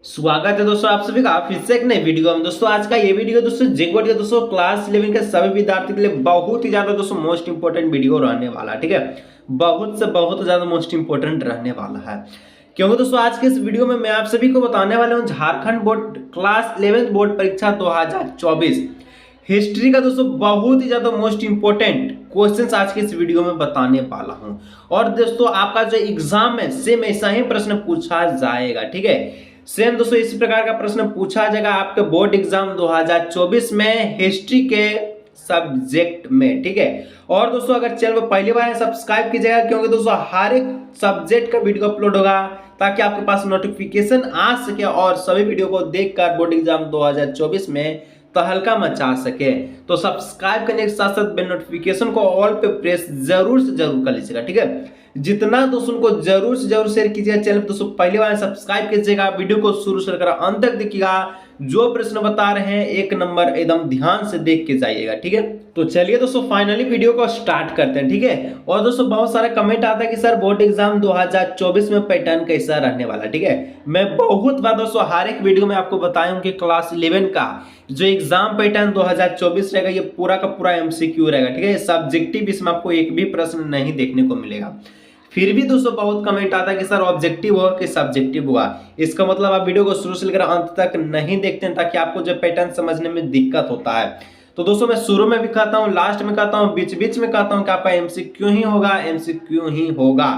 स्वागत है दोस्तों आप सभी का फिर से एक नई वीडियो में। दोस्तों आज का ये वीडियो दोस्तों जेकबोर्ड के दोस्तों क्लास 11 के सभी विद्यार्थी के लिए बहुत ही ज्यादा दोस्तों मोस्ट इंपोर्टेंट वीडियो रहने वाला है। ठीक है, बहुत से बहुत ज्यादा मोस्ट इंपोर्टेंट रहने वाला है, क्योंकि दोस्तों आज के इस वीडियो में मैं आप सभी को बताने वाला हूँ झारखंड बोर्ड क्लास 11 बोर्ड परीक्षा 2024 हिस्ट्री का दोस्तों बहुत ही ज्यादा मोस्ट इंपोर्टेंट क्वेश्चंस आज के इस वीडियो में बताने वाला हूं। और दोस्तों आपका जो एग्जाम है सेम ऐसा ही प्रश्न पूछा जाएगा। ठीक है, सेम दोस्तों इसी प्रकार का प्रश्न पूछा जाएगा आपके बोर्ड एग्जाम 2024 में हिस्ट्री के सब्जेक्ट में। ठीक है, और दोस्तों अगर चैनल पर पहली बार है सब्सक्राइब कीजिएगा, क्योंकि दोस्तों हर एक सब्जेक्ट का वीडियो अपलोड होगा ताकि आपके पास नोटिफिकेशन आ सके और सभी वीडियो को देखकर बोर्ड एग्जाम 2024 में तहलका मचा सके। तो सब्सक्राइब करने के साथ साथ बेल नोटिफिकेशन को ऑल पे प्रेस जरूर से जरूर कर लीजिएगा। ठीक है, जितना दोस्तों को जरूर से जरूर शेयर कीजिएगा। चैनल दोस्तों पहली बार सब्सक्राइब कीजिएगा, वीडियो को शुरू से लेकर अंत तक देखिएगा। जो प्रश्न बता रहे हैं एक नंबर एकदम ध्यान से देख के जाइएगा। ठीक है, तो चलिए दोस्तों फाइनली वीडियो को स्टार्ट करते हैं। ठीक है, और दोस्तों बहुत सारा कमेंट आता है कि सर बोर्ड एग्जाम 2024 में पैटर्न कैसा रहने वाला। ठीक है, मैं बहुत बार दोस्तों हर एक वीडियो में आपको बताया हूं कि क्लास 11 का जो एग्जाम पैटर्न 2024 रहेगा ये पूरा का पूरा एमसीक्यू रहेगा। ठीक है, सब्जेक्टिव इसमें आपको एक भी प्रश्न नहीं देखने को मिलेगा। फिर भी दोस्तों बहुत कमेंट आता है कि सर ऑब्जेक्टिव होगा कि सब्जेक्टिव होगा। इसका मतलब आप वीडियो को शुरू से लेकर अंत तक नहीं देखते हैं ताकि आपको जो पैटर्न समझने में दिक्कत होता है। तो दोस्तों मैं शुरू में भी कहता हूँ, लास्ट में कहता हूँ, बीच बीच में कहता हूँ कि आपका एमसीक्यू ही होगा, एमसीक्यू ही होगा।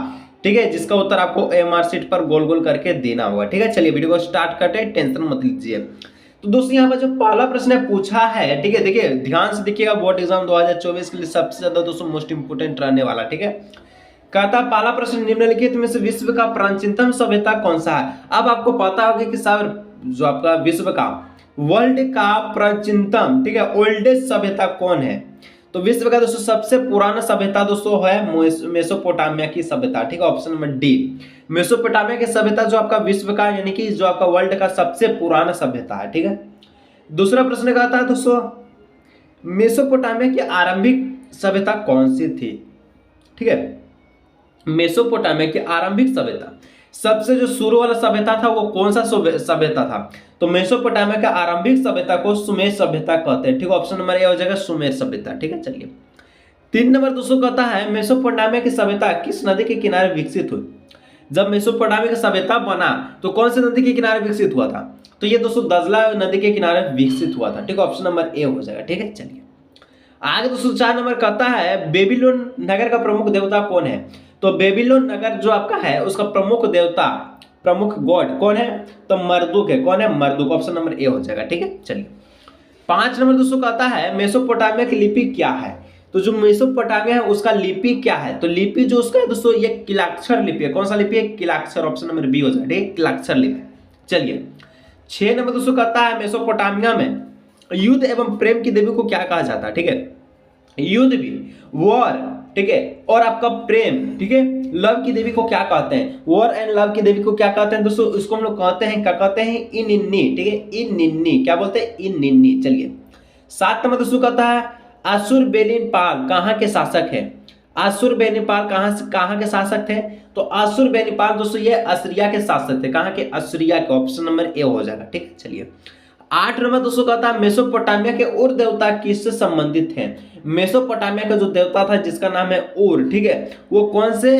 ठीक है, जिसका उत्तर आपको एमआर शीट पर गोल गोल करके देना होगा। ठीक है, चलिए वीडियो को स्टार्ट करते हैं, टेंशन मत लीजिए। तो दोस्तों यहाँ पर जो पहला प्रश्न पूछा है, ठीक है, देखिए ध्यान से देखिएगा, बोर्ड एग्जाम 2024 के लिए सबसे ज्यादा दोस्तों मोस्ट इंपोर्टेंट रहने वाला। ठीक है, कहता पहला प्रश्न निम्नलिखित में से विश्व का प्राचीनतम सभ्यता कौन सा है। अब आपको पता होगा कि सर जो आपका विश्व का वर्ल्ड का प्राचीनतम, ठीक है, ओल्डेस्ट सभ्यता कौन है। तो विश्व का दोस्तों सबसे पुराना सभ्यता दोस्तों है मेसोपोटामिया की सभ्यता। ठीक है, ऑप्शन नंबर डी मेसोपोटामिया की सभ्यता जो आपका विश्व का यानी कि जो आपका वर्ल्ड का सबसे पुराना सभ्यता है। ठीक है, दूसरा प्रश्न कहता है दोस्तों मेसोपोटामिया की आरंभिक सभ्यता कौन सी थी। ठीक है, मेसोपोटामिया की आरंभिक सभ्यता सबसे जो शुरू वाला सभ्यता था वो कौन सा सभ्यता था। तो मेसोपोटामिया का आरंभिक सभ्यता को सुमेर सभ्यता कहते हैं। ठीक है, ऑप्शन नंबर ए हो जाएगा सुमेर सभ्यता। ठीक है, चलिए 3 नंबर दोस्तों कहता है मेसोपोटामिया की सभ्यता किस नदी के किनारे विकसित हुई। जब मेसोपोटामिया की सभ्यता बना तो कौन सी नदी के किनारे विकसित हुआ था। तो ये दोस्तों दजला नदी के किनारे विकसित हुआ था। ठीक है, ऑप्शन नंबर ए हो जाएगा। ठीक है, चलिए आगे दोस्तों 4 नंबर कहता है बेबीलोन नगर का प्रमुख देवता कौन है। तो बेबीलोन नगर जो आपका है उसका प्रमुख देवता, प्रमुख गॉड कौन है। तो मर्दुक है। कौन है, मर्दुक। ऑप्शन नंबर ए हो जाएगा। ठीक है, चलिए 5 नंबर दोस्तों कहता है मेसोपोटामिया की लिपि क्या है। तो जो मेसोपोटामिया है उसका लिपि क्या है। तो लिपि जो उसका है दोस्तों ये किलाक्षर लिपि है। कौन सा लिपि है, किलाक्षर। ऑप्शन नंबर बी हो जाएगा। ठीक है, किलाक्षर लिपि। चलिए 6 नंबर दोस्तों कहता है मेसोपोटामिया में युद्ध एवं प्रेम की देवी को क्या कहा जाता है। ठीक है, युद्ध भी, वॉर, ठीक है, और आपका प्रेम, ठीक है, लव की देवी को क्या कहते हैं। वॉर एंड लव की देवी को क्या कहते हैं दोस्तों, इसको हम लोग कहते हैं, क्या कहते हैं, इनिन्नी। ठीक है, इनिन्नी क्या बोलते हैं, इनिन्नी। चलिए 7 नंबर दोस्तों कहता है आशुरबेनिपाल कहाँ के शासक है। आशुरबेनिपाल कहाँ के शासक थे। तो आशुरबेनिपाल दोस्तों ये असीरिया के शासक थे। कहाँ के, असीरिया के। ऑप्शन नंबर ए हो जाएगा। ठीक है, चलिए 8 नंबर दोस्तों कहता है मेसोपोटामिया के उर देवता किससे संबंधित हैं। मेसोपोटामिया का जो देवता था जिसका नाम है उर, ठीक है, वो कौन से,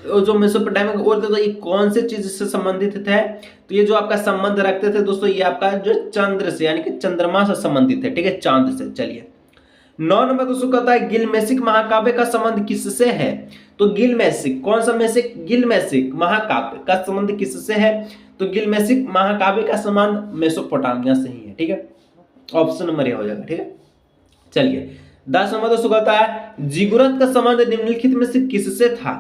जो मेसोपोटामिया का उर देवता ये कौन से चीज से संबंधित थे। तो ये जो आपका संबंध रखते थे दोस्तों ये आपका जो चंद्र से यानी कि चंद्रमा से संबंधित है। ठीक है, चांद से। चलिए 9 नंबर दोस्तों कहता है गिलमेसिक महाकाव्य का संबंध किससे है। तो गिलमेसिक, कौन सा मेसिक, गिलमेसिक महाकाव्य का संबंध किससे है। तो गिलमेसिक महाकाव्य का संबंध मेसोपोटामिया से ही है। ठीक है, ऑप्शन नंबर ए हो जाएगा। ठीक है, चलिए 10 नंबर दोस्तों कहता है जिगुरत का संबंध निम्नलिखित में से किससे था।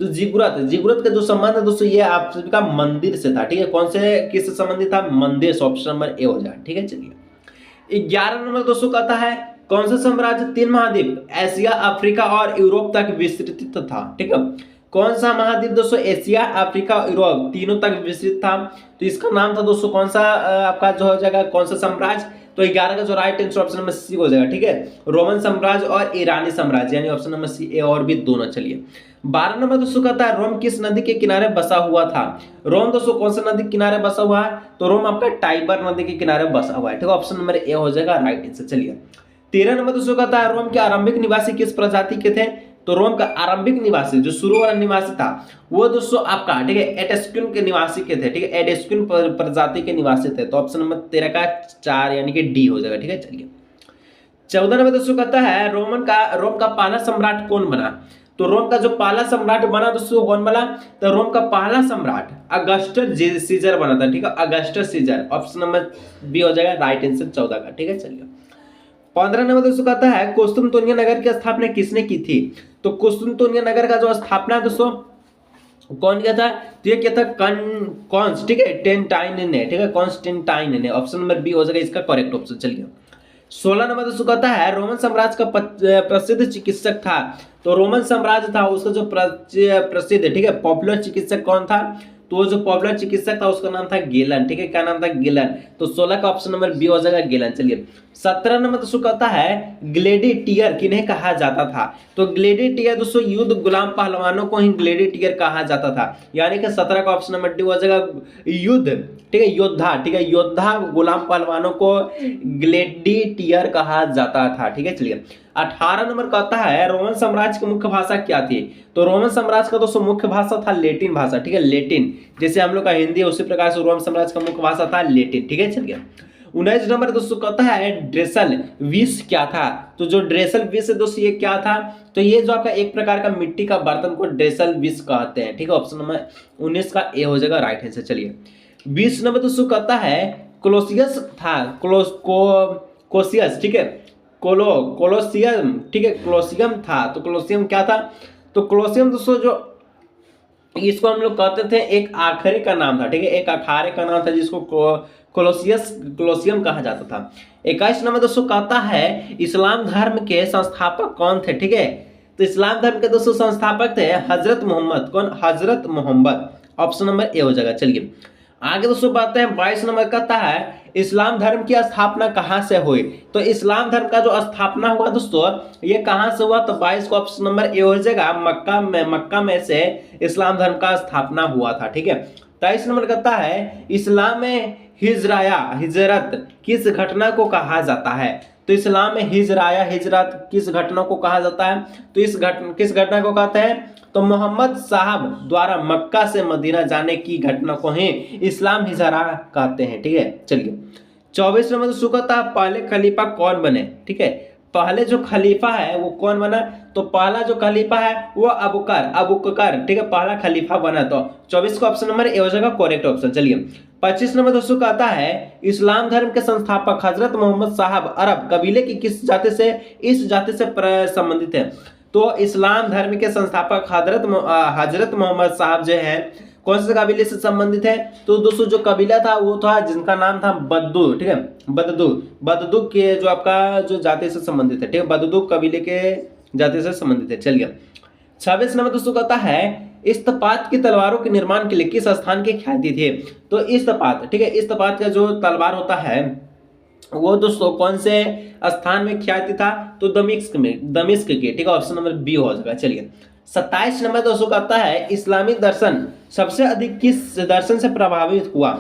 तो जिगुरत का जो संबंध है दोस्तों ये आप सभी का मंदिर से था। ठीक है, कौन से किससे संबंधित था, मंदिर से। ऑप्शन नंबर ए हो जाएगा। ठीक है, चलिए 11 नंबर दोस्तों कहता है कौन सा साम्राज्य 3 महाद्वीप एशिया, अफ्रीका और यूरोप तक विस्तृत था। ठीक है, कौन सा महाद्वीप दोस्तों एशिया, अफ्रीका, यूरोप तीनों तक विस्तृत था। तो इसका नाम था दोस्तों कौन सा आपका जो हो जाएगा, कौन सा साम्राज्य, तो 11 का जो right answer option number C हो जाएगा, ठीक है। रोमन साम्राज्य और ईरानी साम्राज्य, यानी ऑप्शन नंबर सी, ए और बी दोनों। चलिए 12 नंबर दोस्तों कहता है रोम किस नदी के किनारे बसा हुआ था। रोम दोस्तों कौन सा नदी के किनारे बसा हुआ है, तो रोम आपका टाइबर नदी के किनारे बसा हुआ है, ठीक है। ऑप्शन नंबर ए हो जाएगा राइट आंसर। चलिए 13 नंबर दोस्तों कहता है रोम के आरंभिक निवासी किस प्रजाति के थे। तो रोम का आरंभिक निवासी जो शुरू वाला निवासी था वो दोस्तों आपका, ठीक है, एडेस्क्विन के निवासी के थे, ठीक है, एडेस्क्विन प्रजाति के निवासी थे। तो ऑप्शन नंबर 13 का 4 यानी कि डी हो जाएगा, ठीक है। चलिए 14 नंबर दोस्तों कहता है रोम का पहला सम्राट कौन बना। तो रोम का जो पहला सम्राट बना दोस्तों कौन बना, तो रोम का पहला सम्राट अगस्टस सीजर बना था, ठीक है, Augustus Caesar. Option number B हो जाएगा राइट आंसर 14 का, ठीक है। चलिए 15 नंबर दोस्तों कहता है कुस्तुनतुनिया नगर की स्थापना किसने की थी। तो कुस्तुनतुनिया नगर का जो स्थापना दोस्तों कौन किया था, तो ये क्या था, कॉन्स, ठीक है, टेंटाइन ने, ठीक है, कॉन्स्टेंटाइन ने। ऑप्शन नंबर बी हो जाएगा इसका करेक्ट ऑप्शन। चलिए 16 नंबर दोस्तों कहता है रोमन साम्राज्य का प्रसिद्ध चिकित्सक था। तो रोमन साम्राज्य था उसका जो प्रसिद्ध, ठीक है, पॉपुलर चिकित्सक कौन था, तो वो जो पॉपुलर चिकित्सक था उसका नाम था गेलन, ठीक है, क्या नाम था, गेलन। तो 16 का ऑप्शन नंबर बी हो जाएगा गेलन। चलिए 17 नंबर दोस्तों कहता है ग्लेडिएटर किन्हें कहा जाता था। तो ग्लेडिएटर दोस्तों युद्ध गुलाम पहलवानों को ही ग्लेडिएटर कहा जाता था, यानी कि 17 का ऑप्शन नंबर डी हो जाएगा युद्ध, ठीक है, योद्धा, ठीक है, योद्धा गुलाम पहलवानों को ग्लेडिएटर कहा जाता था, ठीक है। चलिए 18 नंबर कहता है रोमन साम्राज्य की मुख्य भाषा क्या थी। तो रोमन साम्राज्य का दोस्तों मुख्य भाषा था लेटिन भाषा, ठीक है, लेटिन, जैसे हम लोग का हिंदी है उसी प्रकार से रोमन साम्राज्य का मुख्य भाषा था लेटिन, ठीक है। चलिए 19 नंबर दोस्तों कहता है ड्रेसल विश क्या था। तो जो ड्रेसल विश है दोस्तों ये क्या था, तो ये जो आपका एक प्रकार का मिट्टी का बर्तन को ड्रेसल विश कहते हैं, ठीक है। ऑप्शन नंबर 19 का ए हो जाएगा राइट आंसर। चलिए 20 नंबर दोस्तों कहता है कोलोसियस था, कोसियस, ठीक है, कोलोसियम, ठीक है, कोलोसियम था। तो कोलोसियम क्या था, तो कोलोसियम दोस्तों जो इसको हम लोग कहते थे एक आखरे का नाम था, ठीक है, एक अखाड़े का नाम था जिसको कोलोसियम कहा जाता था। 21 नंबर दोस्तों कहता है इस्लाम धर्म के संस्थापक कौन थे, ठीक है। तो इस्लाम धर्म के दोस्तों संस्थापक थे हजरत मोहम्मद, कौन, हजरत मोहम्मद। ऑप्शन नंबर ए हो जाएगा। चलिए आगे दोस्तों बात है 22 नंबर कहता है इस्लाम धर्म की स्थापना कहां से हुई। तो इस्लाम धर्म का जो स्थापना हुआ दोस्तों ये कहां से हुआ, तो 22 को ऑप्शन नंबर ए हो जाएगा मक्का में से इस्लाम धर्म का स्थापना हुआ था, ठीक है। 23 नंबर कहता है इस्लाम में हिजरत किस घटना को कहा जाता है। तो इस्लाम में हिजरत किस घटना को कहा जाता है, तो किस घटना को कहते हैं, तो मोहम्मद साहब द्वारा मक्का से मदीना जाने की घटना को ही इस्लाम हिजरा कहते हैं, ठीक है। चलिए 24 नंबर दोस्तों कहता है पहले खलीफा कौन बने, ठीक है, पहले जो खलीफा है वो कौन बना। तो पहला जो खलीफा है वो अबूबकर, ठीक है, पहला खलीफा बना। तो 24 का ऑप्शन नंबर ए हो जाएगा करेक्ट ऑप्शन। चलिए 25 नंबर दोस्तों कहता है इस्लाम धर्म के संस्थापक हजरत मोहम्मद साहब अरब कबीले की किस जाति से, इस जाति से संबंधित है। तो इस्लाम धर्म के संस्थापक हजरत मोहम्मद साहब जो है कौन से कबीले से संबंधित है। तो दोस्तों जो कबीला था वो था जिनका नाम था बद्दू, ठीक है, बद्दू के जो आपका जो जाति से संबंधित है, ठीक है, बद्दू कबीले के जाति से संबंधित है। चलिए 26 नंबर दोस्तों कहता है इस्पात की तलवारों के निर्माण के लिए किस स्थान के ख्याति थे। तो इस्पात, ठीक है, इस्पात का जो तलवार होता है वो दोस्तों कौन से स्थान में ख्याति था, तो दमिश्क के, ठीक है, ऑप्शन नंबर बी हो जाएगा। चलिए 27 नंबर दोस्तों कहता है इस्लामिक दर्शन सबसे अधिक किस दर्शन से प्रभावित हुआ।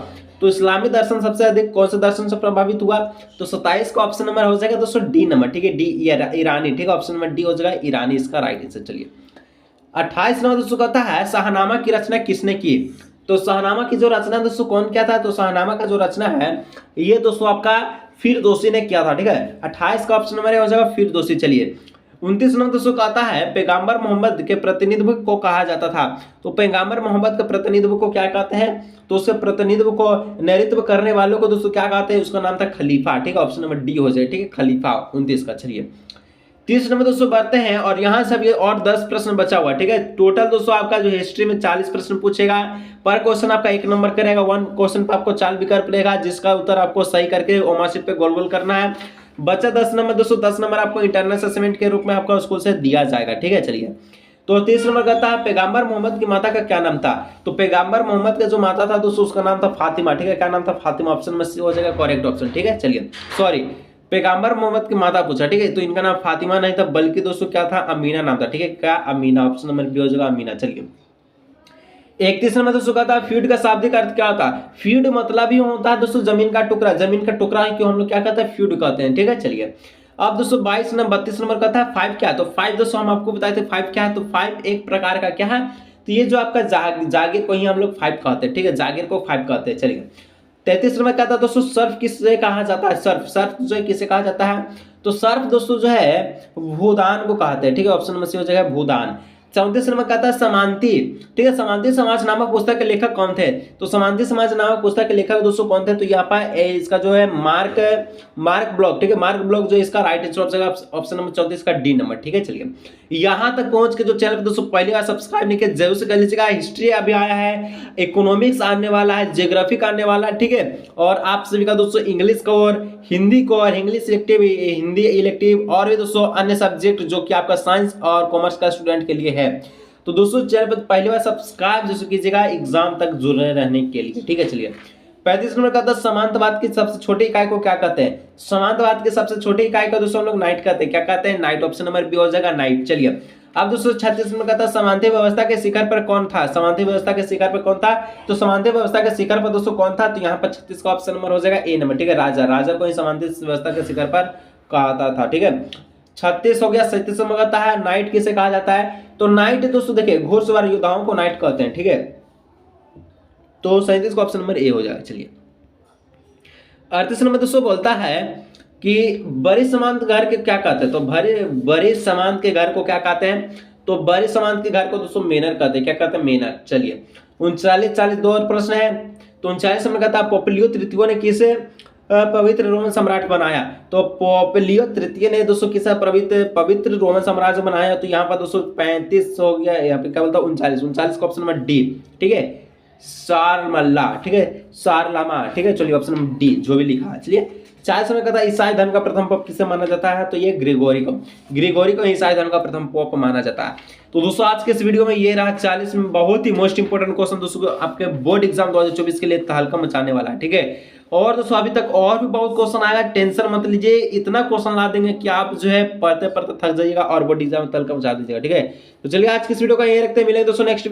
तो इस्लामी दर्शन सबसे अधिक कौन से दर्शन से प्रभावित हुआ, तो 27 का ऑप्शन नंबर हो जाएगा दोस्तों डी नंबर, ठीक है, डी ईरानी, ठीक है, ऑप्शन नंबर डी हो जाएगा ईरानी इसका राइट आंसर। चलिए 28 नंबर दोस्तों कहता है शाहनामा की रचना किसने की। तो शाहनामा की जो रचना दोस्तों कौन किया था, तो शाहनामा का जो रचना है ये दोस्तों आपका फिरदौसी ने किया था, ठीक है। 28 का ऑप्शन नंबर हो जाएगा फिरदौसी। चलिए 29 नंबर दोस्तों कहता है पैगंबर मोहम्मद के प्रतिनिधित्व को कहा जाता था। तो पैगंबर मोहम्मद के प्रतिनिधित्व को क्या कहते हैं, तो उसके प्रतिनिधित्व को नेतृत्व करने वालों को दोस्तों क्या कहते हैं, उसका नाम था खलीफा, ठीक है, ऑप्शन नंबर डी हो जाए, ठीक है, खलीफा 29 का। चलिए 30 नंबर दोस्तों बढ़ते हैं और यहाँ से अभी और 10 प्रश्न बचा हुआ, ठीक है। टोटल दोस्तों आपका जो हिस्ट्री में 40 प्रश्न पूछेगा, पर क्वेश्चन आपका 1 नंबर करेगा, 1 क्वेश्चन पर आपको 4 विकल्प लेगा जिसका उत्तर आपको सही करके ओमार्कशीट पे गोल गोल करना है। बचा 10 नंबर दोस्तों, 10 नंबर आपको इंटरनल असेसमेंट के रूप में आपका स्कूल से दिया जाएगा, ठीक है। चलिए तो 30 नंबर कहता है पैगंबर मोहम्मद की माता का क्या नाम था? तो पैगंबर मोहम्मद का जो माता था दोस्तों उसका नाम था फातिमा, ठीक है। क्या नाम था? फातिमा। ऑप्शन में सी हो जाएगा करेक्ट ऑप्शन, ठीक है। चलिए, सॉरी, पैगंबर मोहम्मद की माता पूछा, ठीक है। तो इनका नाम फातिमा नहीं था, बल्कि दोस्तों क्या था? अमीना नाम था, ठीक है। क्या? अमीना। ऑप्शन नंबर बी हो जाएगा अमीना। चलिए, 31 नंबर दोस्तों कहता है फील्ड का शाब्दिक अर्थ क्या होता है? फील्ड मतलब ही होता है दोस्तों जमीन का टुकड़ा। जमीन का टुकड़ा है, क्यों हम लोग क्या कहते हैं? फील्ड कहते हैं, ठीक है। चलिए, अब दोस्तों 32 नंबर कहता है 5 क्या है? तो 5 दोस्तों हम आपको बताए थे 5 क्या है। तो 5 एक प्रकार का क्या है? तो ये जो आपका जागीर को ही हम लोग 5 कहते हैं, ठीक है। जागीर को 5 कहते हैं। चलिए, 33 नंबर कहता है दोस्तों सर्फ किससे कहा जाता है? सर्फ, सर्फ जो है किसे कहा जाता है? तो सर्फ दोस्तों जो है भूदान को कहते हैं, ठीक है। ऑप्शन नंबर सी हो जाएगा भूदान। 34 नंबर कहता है समांति, ठीक है। समांति समाज नामक पुस्तक के लेखक कौन थे? तो समांति समाज नामक पुस्तक के लेखक दोस्तों कौन थे? तो यहाँ पर इसका जो है मार्क ब्लॉक, ठीक है। मार्क ब्लॉक जो इसका राइट आंसर हो जाएगा ऑप्शन नंबर 34 का डी नंबर, ठीक है। चलिए, यहाँ तक पहुंच के जो चैनल पर दोस्तों पहली बार सब्सक्राइब नहीं किया जरूर से कर लीजिएगा। हिस्ट्री अभी आया है, इकोनॉमिक्स आने वाला है, ज्योग्राफिक आने वाला है, ठीक है। और आप सभी का दोस्तों इंग्लिश का और हिंदी को और इंग्लिश इलेक्टिव, हिंदी इलेक्टिव और भी दोस्तों अन्य सब्जेक्ट जो कि आपका साइंस और कॉमर्स का स्टूडेंट के लिए है। तो दोस्तों चैनल पर पहली बार सब्सक्राइब जैसे कीजिएगा एग्जाम तक जुड़े रहने के लिए, ठीक है। चलिए, 35 नंबर कहता है समांतवाद की सबसे छोटी इकाई को क्या कहते हैं? समांतवाद की सबसे छोटी इकाई को दोस्तों हम लोग नाइट कहते हैं। क्या कहते हैं? नाइट। ऑप्शन नंबर बी हो जाएगा नाइट। चलिए, अब दोस्तों 36 नंबर कहता है समांती व्यवस्था के शिखर पर कौन था? समांती व्यवस्था के शिखर पर कौन था? तो समांती व्यवस्था के शिखर पर दोस्तों कौन था? तो यहाँ पर 36 का ऑप्शन नंबर हो जाएगा ए नंबर, ठीक है। राजा, राजा को ही समांती व्यवस्था के शिखर पर कहता था, ठीक है। 36 हो गया। 37 नंबर कहता है नाइट किसे कहा जाता है? तो नाइट दोस्तों देखिए घुड़सवार योद्धाओं को नाइट कहते हैं, ठीक है। तो 37 का ऑप्शन नंबर ए हो जाएगा। चलिए, 38 नंबर दोस्तों बोलता है कि बड़े समांत घर के क्या कहते हैं? तो बड़े समांत के घर को क्या कहते हैं? तो बड़े समांत के घर को दोस्तों मेनर कहते हैं। क्या कहते हैं? मेनर। चलिए, 39-40 दो और प्रश्न है। तो 39 नंबर कहता है पोपिलियो तृतीय ने किसे पवित्र रोमन सम्राट बनाया? तो पोपिलियो तृतीय ने दोस्तों किसे पवित्र रोमन साम्राज्य बनाया? तो यहाँ पर दोस्तों 35 हो गया, यहाँ पे क्या बोलता है 39 का ऑप्शन नंबर डी, ठीक है। सारमल्ला, ठीक है। सारलामा, ठीक है। चलिए, ऑप्शन नंबर डी जो भी लिखा है। चलिए, 40 समय कहता है ईसाई धर्म का प्रथम पोप किसे माना जाता है? तो ये ग्रिगोरी को ईसाई धर्म का प्रथम पोप माना जाता है। तो दोस्तों आज के इस वीडियो में ये रहा 40 में बहुत ही मोस्ट इंपोर्टेंट क्वेश्चन दोस्तों आपके बोर्ड एग्जाम 2024 के लिए तहलका मचाने वाला है, ठीक है। और दोस्तों अभी तक और भी बहुत क्वेश्चन आएगा, टेंशन मत लीजिए। इतना क्वेश्चन ला देंगे कि आप जो है पढ़ते पढ़ते थक जाइएगा और बोर्ड एग्जाम में तहलका मचा दीजिएगा, ठीक है। तो चलिए आज की इस वीडियो का ये रखते हैं, मिलेंगे दोस्तों नेक्स्ट